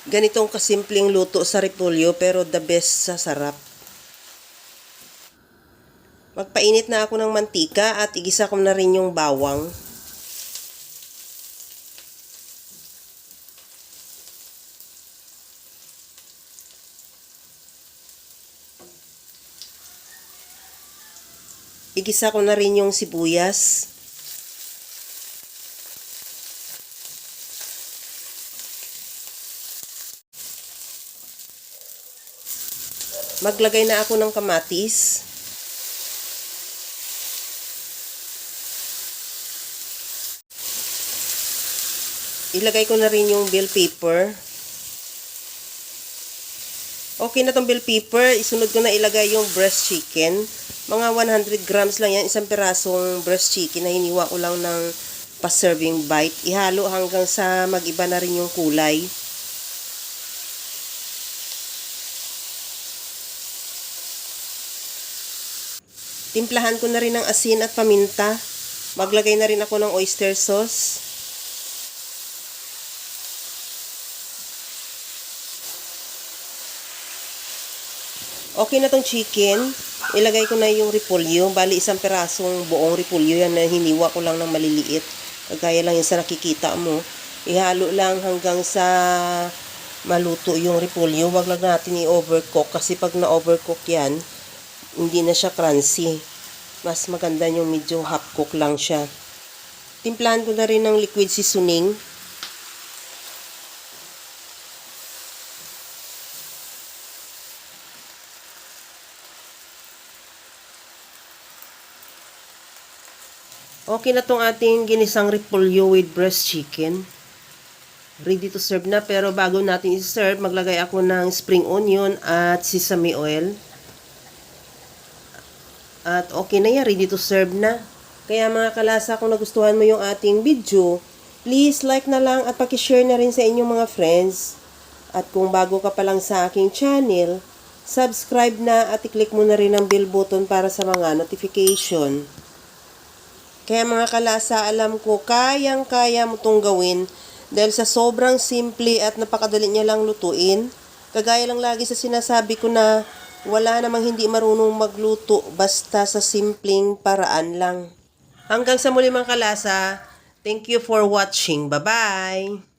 Ganitong kasimpleng luto sa repolyo pero the best sa sarap. Magpainit na ako ng mantika at igisa ko na rin yung bawang. Igisa ko na rin yung sibuyas. Maglagay na ako ng kamatis. Ilagay ko na rin yung bell pepper. Okay na tong bell pepper. Isunod ko na ilagay yung breast chicken. Mga 100 grams lang yan. Isang pirasong breast chicken na hiniwa ko lang ng pa-serving bite. Ihalo hanggang sa mag-iba na rin yung kulay. Timplahan ko na rin ng asin at paminta. Maglagay na rin ako ng oyster sauce. Okay na tong chicken. Ilagay ko na yung repolyo. Bali isang pirasong buong repolyo yan na hiniwa ko lang ng maliliit. Kagaya lang yung sa nakikita mo. Ihalo lang hanggang sa maluto yung repolyo. Huwag lang natin i-overcook kasi pag na-overcook yan, hindi na siya crunchy. Mas maganda yung medyo half cook lang siya. Timplahan ko na rin ng liquid seasoning. Okay na tong ating ginisang repolyo with breast chicken. Ready to serve na, pero bago natin i-serve, maglagay ako ng spring onion at sesame oil. At okay na yan, ready to serve na. Kaya mga kalasa, kung nagustuhan mo yung ating video, please like na lang at pakishare na rin sa inyong mga friends. At kung bago ka pa lang sa aking channel, subscribe na at i-click mo na rin ang bell button para sa mga notification. Kaya mga kalasa, alam ko, kayang-kaya mo itong gawin dahil sa sobrang simple at napakadali niya lang lutuin. Kagaya lang lagi sa sinasabi ko na wala namang hindi marunong magluto basta sa simpleng paraan lang. Hanggang sa muli mga kalasa, thank you for watching. Bye-bye!